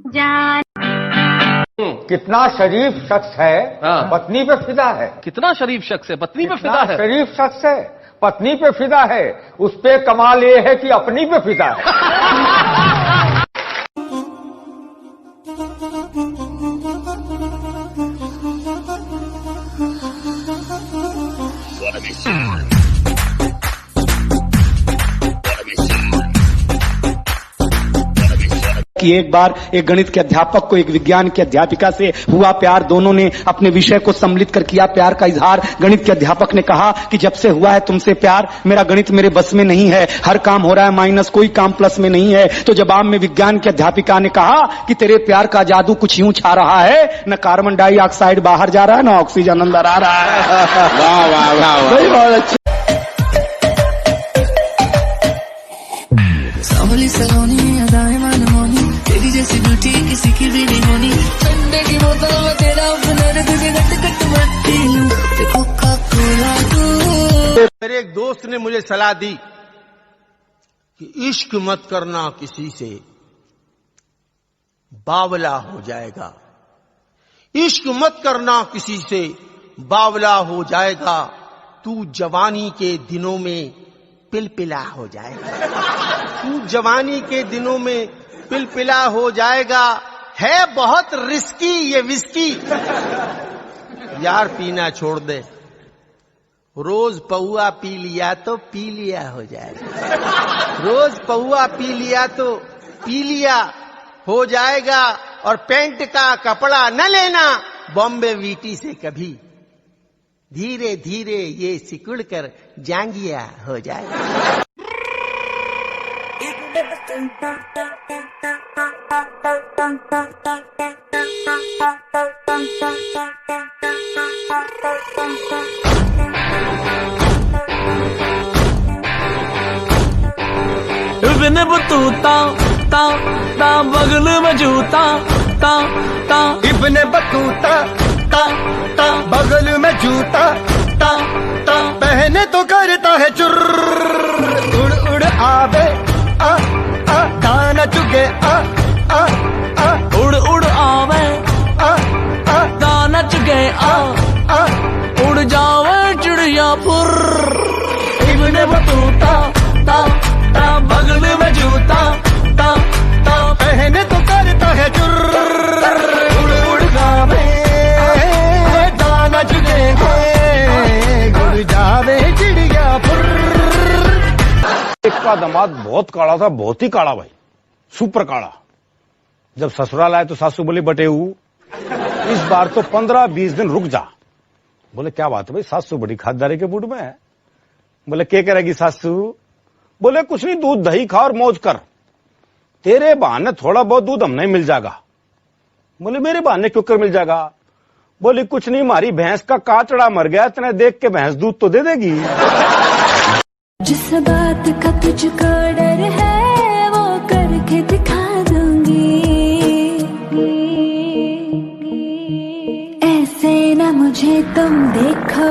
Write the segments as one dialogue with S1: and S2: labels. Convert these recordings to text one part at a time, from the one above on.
S1: जान।
S2: कितना शरीफ शख्स है पत्नी पे फिदा है।
S3: कितना शरीफ शख्स है पत्नी पे फिदा है।
S2: शरीफ शख्स है पत्नी पे फिदा है। उस पे कमाल ये है कि अपनी पे फिदा है।
S4: कि एक बार एक गणित के अध्यापक को एक विज्ञान की अध्यापिका से हुआ प्यार। दोनों ने अपने विषय को सम्मिलित कर किया प्यार का इजहार। गणित के अध्यापक ने कहा कि जब से हुआ है तुमसे प्यार मेरा गणित मेरे बस में नहीं है, हर काम हो रहा है माइनस, कोई काम प्लस में नहीं है। तो जवाब में विज्ञान की अध्यापिका ने कहा कि तेरे प्यार का जादू कुछ यूं छा रहा है, न कार्बन डाइऑक्साइड बाहर जा रहा है न ऑक्सीजन अंदर आ रहा है।
S5: वाह वाह वाह
S4: बहुत अच्छा।
S6: सलोनी अदाएं मनमोनी, तेरी जैसी ब्यूटी किसी की भी नहीं होनी। ठंडे की बोतल में तेरा हुनर, तुझे गट गट मैं पी लूं, देखो कोका-कोला तू।
S5: मेरे एक दोस्त ने मुझे सलाह दी कि इश्क मत करना किसी से, बावला हो जाएगा। इश्क मत करना किसी से, बावला हो जाएगा। तू जवानी के दिनों में पिलपिला हो जाएगा। तू जवानी के दिनों में पिलपिला हो जाएगा। है बहुत रिस्की ये विस्की, यार पीना छोड़ दे। रोज पौआ पी लिया तो पी लिया हो जाएगा। रोज पौआ पी लिया तो पी लिया हो जाएगा। और पैंट का कपड़ा न लेना बॉम्बे वीटी से कभी, धीरे धीरे ये सिकुड़ कर जांगिया हो जाएगा।
S6: बिन बतूता ता ता बगल में जूता ता ता,
S7: इब्ने बतूता ता ता बगल में जूता ता ता, पहने तो करता है चुर्र, उड़ उड़ आवे आ आ, दाना चुगे आ आ आ,
S6: उड़ उड़ आवे
S7: आ आ,
S6: दाना चुगे आ
S7: आ,
S6: उड़ जावे चिड़िया फुर्र।
S7: इब्ने बतूता ता ता बगल में जूता ता ता, पहने तो करता है चुर्र, उड़ उड़ गावे दाना चुगे, उड़ जावे चिड़िया फुर्र।
S2: एक का दामाद बहुत काला था, बहुत ही काला भाई, सुपर काला। जब ससुराल आए तो सासू बोली बटेऊ इस बार तो 15-20 दिन रुक जा। बोले क्या बात है भाई, सासू बड़ी खातिरदारी के मूड में है। बोले क्या करेगी सासू? बोले कुछ नहीं, दूध दही खा और मौज कर, तेरे बहाने थोड़ा बहुत दूध हमने मिल जाएगा। बोले मेरे बहाने क्यों कर मिल जाएगा? बोले कुछ नहीं, हमारी भैंस का काचड़ा मर गया, इतने देख के भैंस दूध तो दे देगी।
S8: जिस बात का तुझको डर है वो करके दिखा दूंगी, ऐसे ना मुझे तुम देखो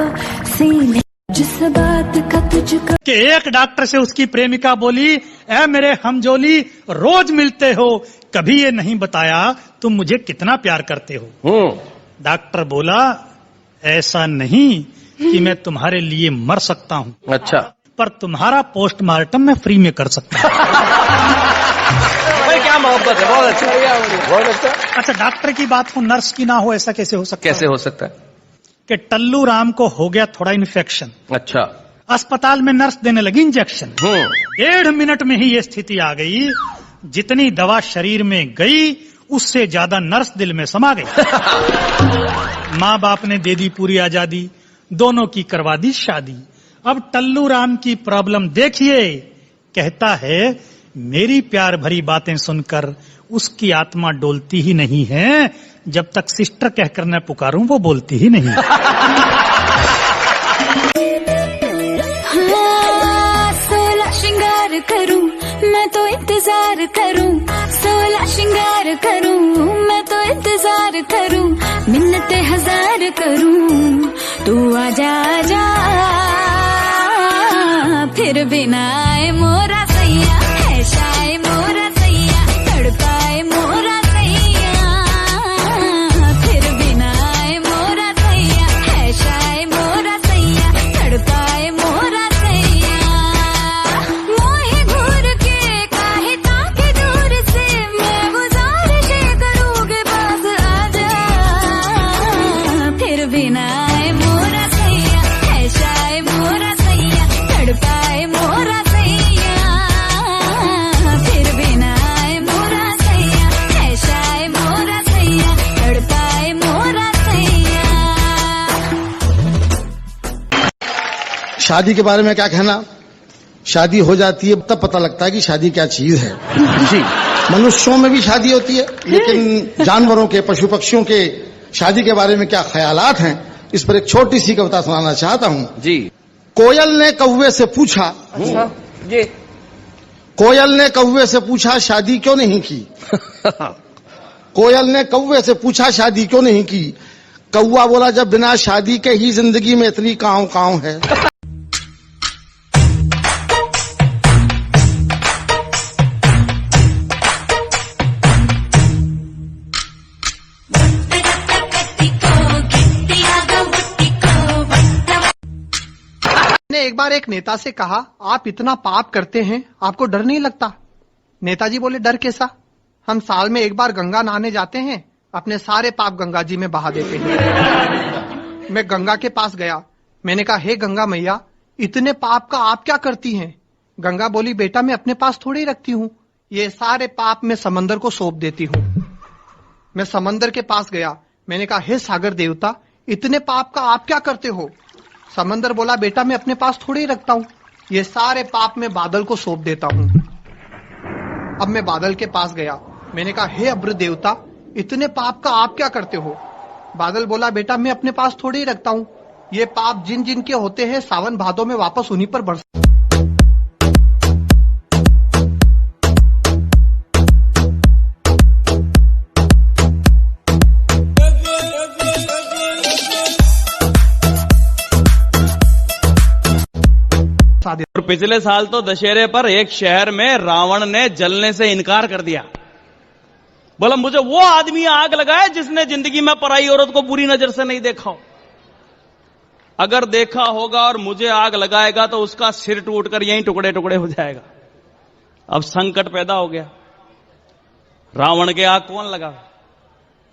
S8: सीने। जिस बात का तुझको
S9: कि एक डॉक्टर से उसकी प्रेमिका बोली, ऐ मेरे हमजोली रोज मिलते हो, कभी ये नहीं बताया तुम मुझे कितना प्यार करते हो। डॉक्टर बोला ऐसा नहीं कि मैं तुम्हारे लिए मर सकता हूँ,
S3: अच्छा,
S9: पर तुम्हारा पोस्टमार्टम मैं फ्री में कर सकता हूँ।
S3: भाई क्या मोहब्बत है, बहुत अच्छा, बहुत अच्छा।
S9: अच्छा, डॉक्टर की बात हो नर्स की ना हो, ऐसा कैसे हो सकता है?
S3: कैसे हो सकता है?
S9: कि टल्लू राम को हो गया थोड़ा इन्फेक्शन,
S3: अच्छा,
S9: अस्पताल में नर्स देने लगी इंजेक्शन। 1.5 मिनट में ही ये स्थिति आ गई, जितनी दवा शरीर में गई उससे ज्यादा नर्स दिल में समा गई। माँ बाप ने दे दी पूरी आजादी, दोनों की करवा दी शादी। अब टल्लू राम की प्रॉब्लम देखिए, कहता है मेरी प्यार भरी बातें सुनकर उसकी आत्मा डोलती ही नहीं है, जब तक सिस्टर कहकर मैं पुकारूं वो बोलती ही नहीं।
S8: सोलह श्रृंगार करूं मैं तो इंतजार करूं, 16 श्रृंगार करूं मैं तो इंतजार करूं, मिन्नतें 1000 करूं तू आजा आजा, फिर बिना आए मोरा सैया, है शाये मोरा सैया, तड़पाए मोरा सैया।
S7: शादी के बारे में क्या कहना, शादी हो जाती है तब पता लगता है कि शादी क्या चीज है। जी, मनुष्यों में भी शादी होती है, लेकिन जानवरों के, पशु पक्षियों के शादी के बारे में क्या ख्यालात हैं, इस पर एक छोटी सी कविता सुनाना चाहता हूं।
S3: जी।
S7: कोयल ने कौवे से पूछा,
S3: जी।
S7: कोयल ने कौवे से पूछा शादी क्यों नहीं की। कोयल ने कौवे से पूछा शादी क्यों नहीं की। कौवा बोला जब बिना शादी के ही जिंदगी में इतनी काँव काँव है।
S5: ने एक बार एक नेता से कहा, आप इतना पाप करते हैं, आपको डर नहीं लगता? नेताजी बोले, डर कैसा? हम साल में एक बार गंगा नहाने जाते हैं, अपने सारे पाप गंगा जी में बहा देते हैं। मैं गंगा के पास गया, मैंने कहा, हे गंगा मैया, इतने पाप का आप क्या करती हैं? गंगा बोली, बेटा मैं अपने पास थोड़ी ही रखती हूँ, ये सारे पाप मैं समंदर को सौंप देती हूँ। मैं समंदर के पास गया, मैंने कहा, हे सागर देवता, इतने पाप का आप क्या करते हो? समंदर बोला, बेटा मैं अपने पास थोड़ी ही रखता हूँ, ये सारे पाप मैं बादल को सौंप देता हूँ। अब मैं बादल के पास गया, मैंने कहा, हे अब्र देवता, इतने पाप का आप क्या करते हो? बादल बोला, बेटा मैं अपने पास थोड़ी ही रखता हूँ, ये पाप जिन जिन के होते हैं सावन भादों में वापस उन्हीं पर बरस।
S3: और पिछले साल तो दशहरे पर एक शहर में रावण ने जलने से इनकार कर दिया। बोला, मुझे वो आदमी आग लगाए जिसने जिंदगी में पराई औरत को बुरी नजर से नहीं देखा हो। अगर देखा होगा और मुझे आग लगाएगा तो उसका सिर टूटकर यहीं टुकड़े टुकड़े हो जाएगा। अब संकट पैदा हो गया, रावण के आग कौन लगा?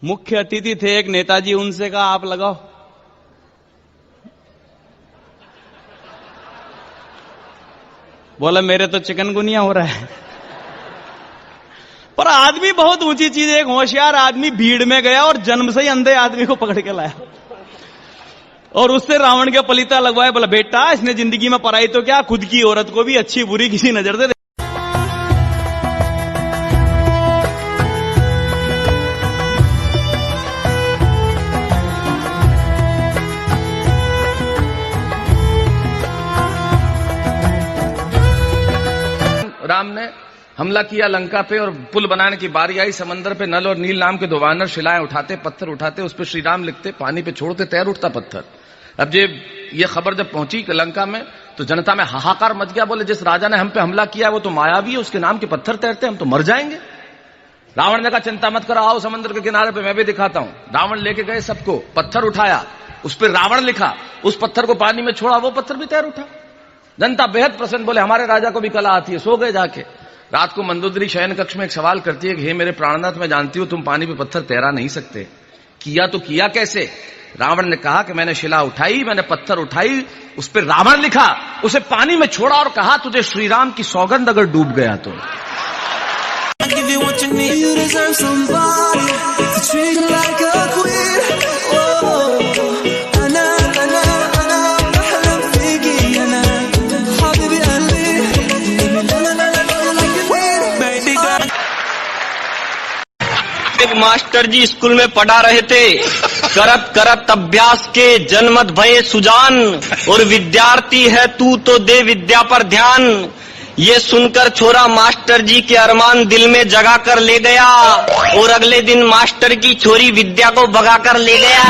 S3: मुख्य अतिथि थे एक नेताजी, उनसे कहा, आप लगाओ। बोला, मेरे तो चिकनगुनिया हो रहा है। पर आदमी बहुत ऊंची चीज, एक होशियार आदमी भीड़ में गया और जन्म से ही अंधे आदमी को पकड़ के लाया और उससे रावण के पलीता लगवाए। बोला, बेटा इसने जिंदगी में पराई तो क्या, खुद की औरत को भी अच्छी बुरी किसी नजर से
S1: राम ने हमला किया लंका पे और पुल बनाने की बारी आई। समंदर पे नल और नील नाम के दो वानर शिलाएं उठाते, पत्थर उठाते, उस पे श्री राम लिखते, पानी पे छोड़ते, तैर उठता पत्थर। अब ये खबर जब पहुंची लंका में तो जनता में हाहाकार मच गया। बोले, जिस राजा ने हम पे हमला किया वो तो मायावी है, उसके नाम के पत्थर तैरते, हम तो मर जाएंगे। रावण ने कहा, चिंता मत करो, आओ समुद्र के किनारे पे मैं भी दिखाता हूं। रावण लेके गए सबको, पत्थर उठाया, उस पर रावण लिखा, उस पत्थर को पानी में छोड़ा, वो पत्थर भी तैर उठा। जनता बेहद प्रसन्न, बोले हमारे राजा को भी कला आती है। सो गए जाके। रात को मंदोदरी शयन कक्ष में एक सवाल करती है कि हे मेरे प्राणनाथ, मैं जानती हूं तुम पानी पे पत्थर तैरा नहीं सकते, किया तो किया कैसे? रावण ने कहा कि मैंने शिला उठाई, मैंने पत्थर उठाई, उस पर रावण लिखा, उसे पानी में छोड़ा और कहा तुझे श्री राम की सौगंध अगर डूब गया तो।
S3: एक मास्टर जी स्कूल में पढ़ा रहे थे, करत करत अभ्यास के जनमत भये सुजान, और विद्यार्थी है तू तो दे विद्या पर ध्यान। ये सुनकर छोरा मास्टर जी के अरमान दिल में जगा कर ले गया, और अगले दिन मास्टर की छोरी विद्या को भगा कर ले गया।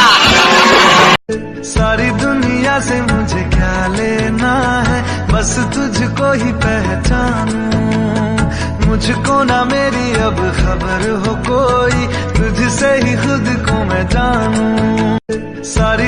S10: सारी दुनिया से मुझे क्या लेना है, बस तुझको ही पहचानूं, मुझको ना मेरी अब खबर हो कोई, तुझसे ही खुद को मैं जानूं। सारी